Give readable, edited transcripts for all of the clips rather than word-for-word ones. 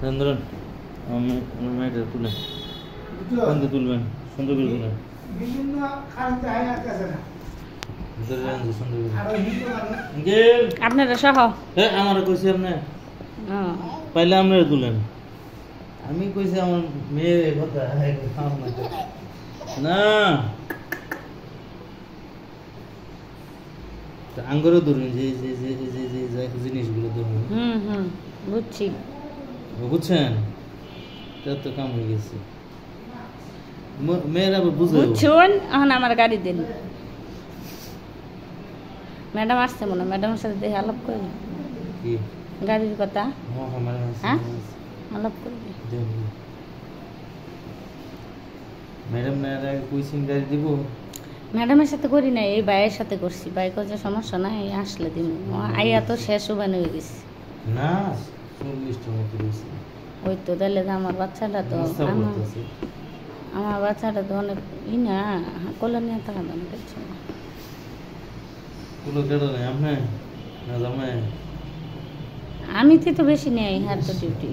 ধরুন মেয়েটা তুলেন বন্ধু তুলবেন সুন্দর করে তুলেন বিভিন্ন কারণে আছে না আপনারা সহ আমার কইছি আপনি পাইলে আমরা তুলেন আমি কইছি আমার মেয়ের কথা না আঙ্গুরও ধরুন যে যে যে যে যে জিনিসগুলো ধরুন বুঝছি বুঝছেন তো কাম হয়ে গেছে মেয়েরা বুঝে বুঝছুন এখন আমার গাড়ি দিন ম্যাডাম আসছে মনে ম্যাডামের সাথে দেখে আলাপ করি কি গাড়ির কথা হ্যাঁ আলাপ করি ম্যাডাম না কইছেন গাড়ি দিব ম্যাডামের সাথে করি না এই ভাইয়ের সাথে করছি ভাই কাছে সমস্যা নাই আসলে দিন আইয়া তো শেষ ওভান হয়ে গেছে না 40টার মতো হয়েছে ওই তো তাহলে আমার বাচ্চাটা তো আমার বাচ্চাটা তো অনেক ই না কোলে নিয়ে থাকা দাম করছে আমি তো বেশি নেই হার তো ডিউটি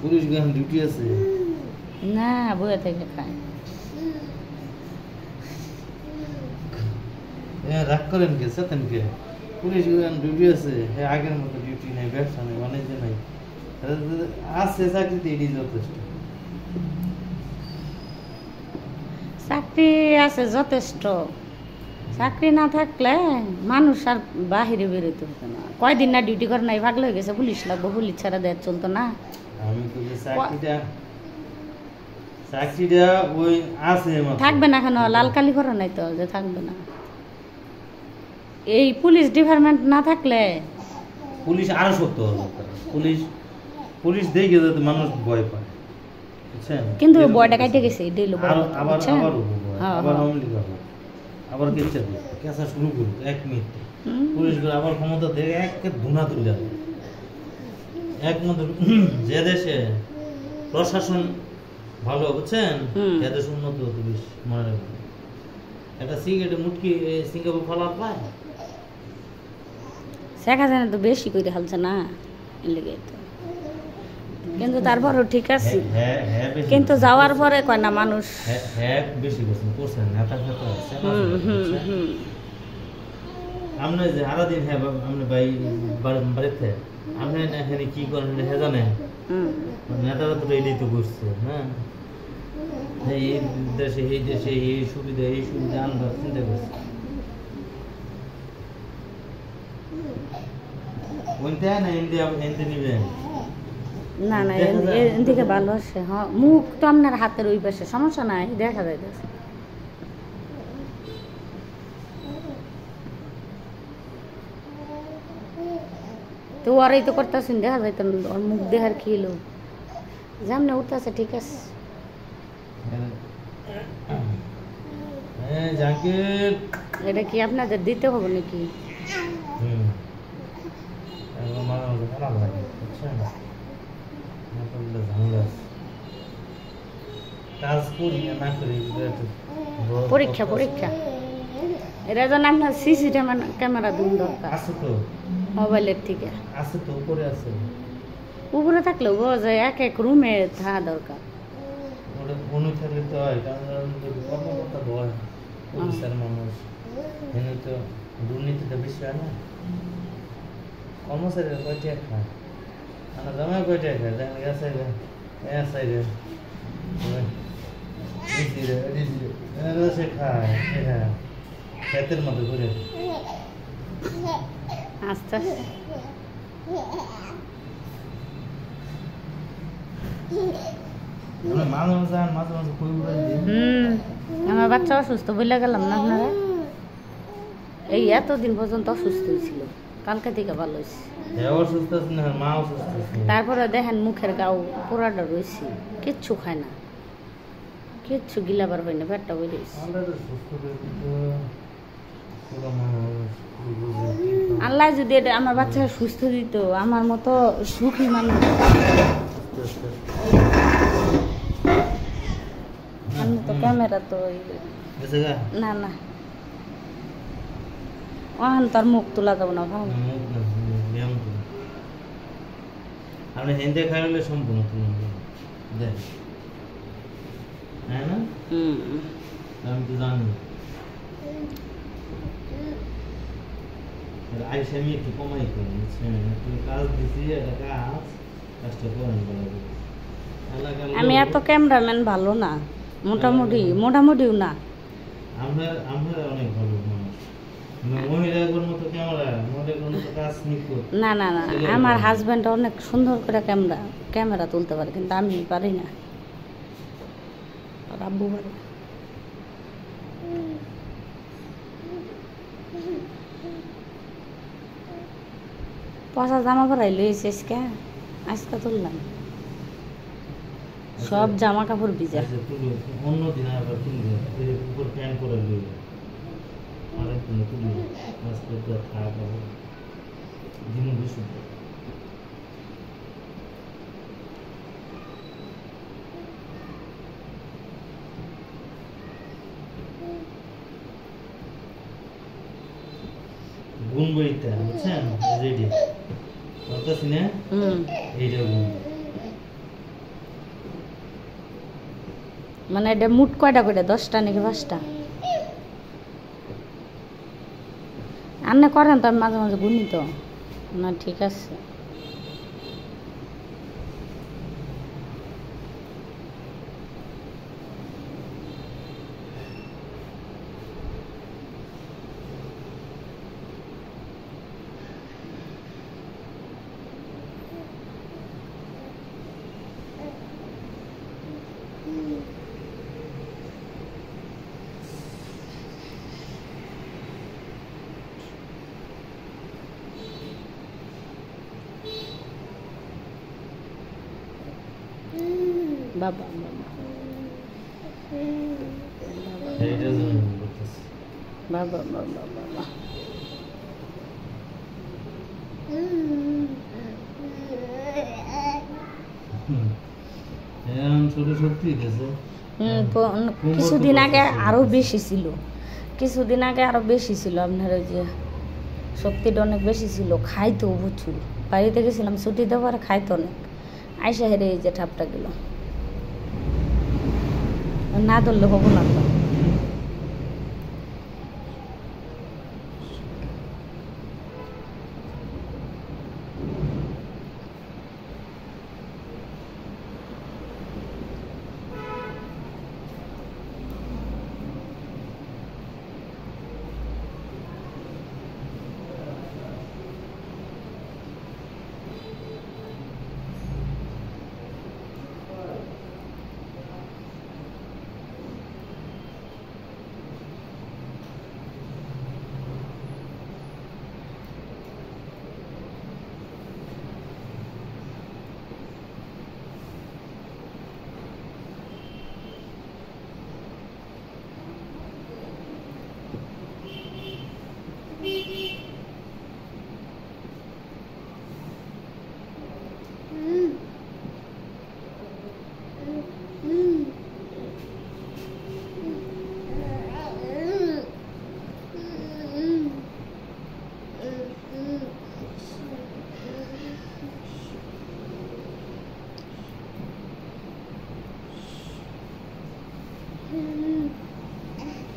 পুলিশ গান ডিউটি আছে না বইয়া থেকে খায় রাগ করেন কে সাথেন কে পুলিশ গান ডিউটি আছে আগের মতো ডিউটি নাই ব্যবসা নেই বাণিজ্য নাই আছে চাকরিতে এটি যথেষ্ট চাকরি আছে যথেষ্ট চাকরি না থাকলে মানুষ আর বাহিরে বেরোতে হতো না কয়দিন না ডিউটি করে নাই ভাগলে হয়ে গেছে পুলিশ লাগবো পুলিশ ছাড়া দেয় চলতো না আমি তো চাকরিটা ওই আছে থাকবে না কেন লাল কালি করে নাই তো যে থাকবে না এই পুলিশ ডিপার্টমেন্ট না থাকলে পুলিশ আরো সত্য পুলিশ পুলিশ দেখে যাতে মানুষ ভয় পায় বুঝছেন কিন্তু বয়টা কাটে গেছে এটাই আবার আবার আবার কেচা দিয়ে কেঁচা শুরু করুক 1 মিনিট পুলিশগুলো আবার ক্ষমতা দিয়ে একে ধুনা তুলে একমাত্র যে দেশে প্রশাসন ভালো বুঝছেন যে দেশ উন্নত পুলিশ মনে রাখবেন একটা সিগারেটে মুটকি সিঙ্গাপুর ফলার পায় শেখা যায় না তো বেশি করে হালছে না লেগে তো কিন্তু তারপরও ঠিক আছে কিন্তু যাওয়ার পরে কয় না মানুষ হ্যাঁ বেশি করছেন নেতা আপনি যে সারাদিন হ্যাঁ আপনি বাড়িতে আপনি এখানে কি করেন হ্যাঁ জানেন নেতারা তো এটাই তো করছে হ্যাঁ এই দেশে এই সুবিধা আনবা চিন্তা করছে না না এদিকে ভালো আছে হ্যাঁ মুখ তো আপনার হাতের ওই পাশে সমস্যা নাই দেখা যায় তো ওরাই তো করতেছেন দেখা যায় তো ওর মুখ দেখার খেলো যেমন উঠতেছে ঠিক আছে এটা কি আপনাদের দিতে হবে নাকি পরীক্ষা পরীক্ষা এটা যেন আপনার সিসি ক্যামেরা দিন দরকার আছে তো মোবাইলের থেকে আছে তো উপরে আছে উপরে থাকলেও বোঝা যায় এক এক রুমে থাকা দরকার ওটা মনে থাকলে তো হয় কারণ কর্মকর্তা ভয় পুলিশের মানুষ এনে তো দুর্নীতিটা বেশি হয় না কর্মচারীরা কয়টা খায় আমার জামাই কয়টা খায় দেখা গেছে সে খায় হ্যাঁ ক্ষেতের মতো করে আস্তে আমার বাচ্চা অসুস্থ বলে গেলাম না আপনারা এই এতদিন পর্যন্ত অসুস্থ হয়েছিল কালকে থেকে ভালো হয়েছে তারপরে দেখেন মুখের গাও পোড়াটা রয়েছে কিচ্ছু খায় না কিচ্ছু গিলাবার হয় না পেটটা বই রয়েছে আল্লাহ যদি এটা আমার বাচ্চা সুস্থ দিত আমার মতো সুখী মানুষ তো ক্যামেরা তো না না ওখান তার মুখ তোলা যাবো না ভালো আপনি হিন্দে খাইলে সম্পূর্ণ তুলুন দেখ হ্যাঁ না আমি তো জানি আইসা আমি একটু কমাই করি তুমি কাজ দিছি এটা কাজটা করেন বলে আমি এত ক্যামেরাম্যান ভালো না, মোটামুটিও না। আমরা অনেক ভালো মানুষ, মহিলাদের মতো কাজ নিখুঁত। না আমার হাজব্যান্ড অনেক সুন্দর করে ক্যামেরা তুলতে পারে, কিন্তু আমি পারি না, আর আব্বু পারে। পচা জামা পরাই লইছে আজকে তুললাম, সব জামা কাপড় ভিজা। অন্য দিন আবার তুলবে উপর প্যান্ট করে লইবে অনেক তুলবে আজকে তো থাকা দিন বিশুদ্ধ। গুণ বইটা বুঝছেন রেডি করতেছি না, এইটা গুণ মানে এটা মুট কয়টা করে, 10টা নাকি 5টা? আপনি করেন তো, আমি মাঝে মাঝে গুনি তো না। ঠিক আছে, বাবা বাবা বাবা বাবা কিছুদিন আগে আরো বেশি ছিল, আপনার ওই যে শক্তিটা অনেক বেশি ছিল, খাইতো প্রচুর। বাড়িতে গেছিলাম ছুটি দেওয়ার, খাইতো অনেক। আইসা হেরে এই যে ঠাপটা গেল, না ধরলে হবো না তো।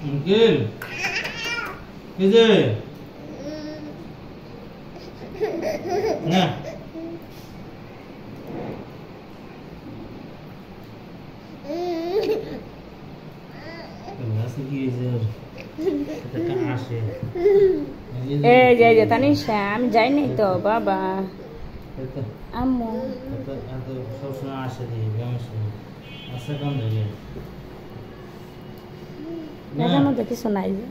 Uncle, cái gì? Nè. Tanisha আমি যাই নাই তো বাবা, আম্মু সবসময় আসে দিই আসে কম জায়গায় এটার মধ্যে কিছু নাই যে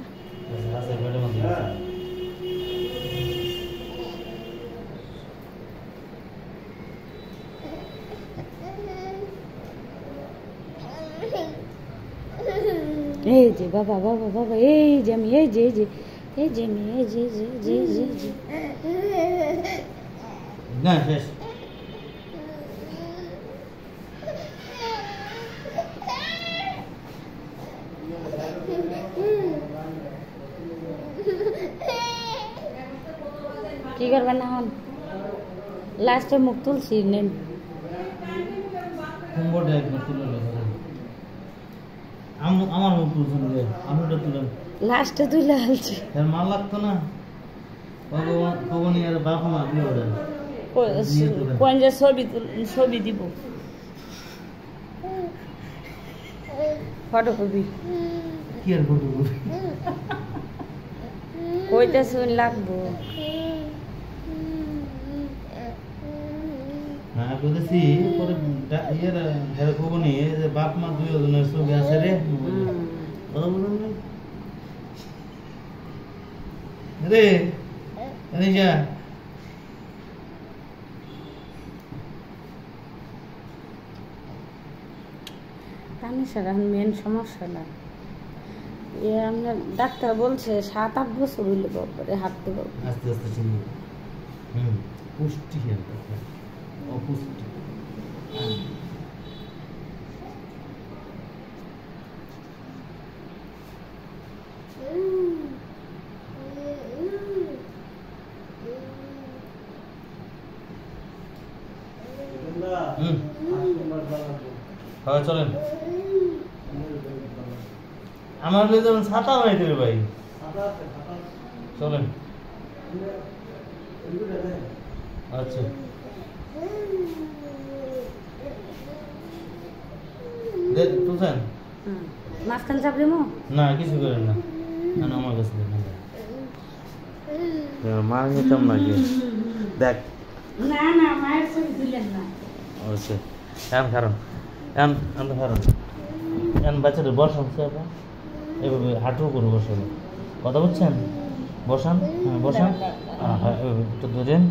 এই যে বাবা বাবা বাবা এই যে আমি এই যে আমি এই যে না শেষ কি করবেন এখন লাস্টে মুখ তুলছি নেন কুম্ভটা একবার তুলে নেবেন। আমার মুখ তুলছেন যে আপনারটা তুলেন। লাস্টে তুলে আলছি এর মাল লাগতো না ভগবান আর বাপ মা দিয়ে দেন কোন যে ছবি দিব ফটোকপি কি আর ফটো কইটা শুন লাগবো হ্যাঁ বলেছি পরে ইয়ের হেরে ভগবান যে বাপ মা দুজনের ছবি আছে রে কথা বলুন রে আনিশা তানিশার এখন মেন সমস্যা না আপনার ডাক্তার বলছে 7-8 বছর হইলে বাপরে হাঁটতে পারবো আস্তে আস্তে শুনি পুষ্টি অপুষ্টি হ্যাঁ চলেন আমার যেমন ছাতা নাই তোর ভাই চলেন আচ্ছা তুলছেন মাঝখানে চাপ দেবো না কিছু করেন না আমার কাছে মার নিতাম না কি দেখ না না মায়ের ছবি তুলেন না অবশ্যই এখন কারণ এখন কারণ এখন বাচ্চাটা বসান এভাবে হাঁটু করে বসানো কথা বলছেন বসান হ্যাঁ বসান হ্যাঁ একটু ধরেন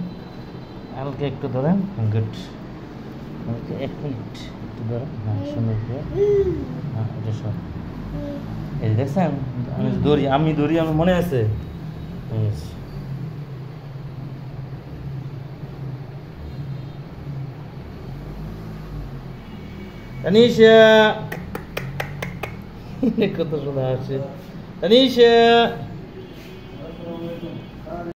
হালকা একটু ধরেন গুড ওকে 1 মিনিট একটু ধরেন হ্যাঁ সুন্দর করে হ্যাঁ এটা সব এই দেখছেন আমি দৌড়ি আমার মনে আছে Tanisha! Kata sudah hasil. Tanisha!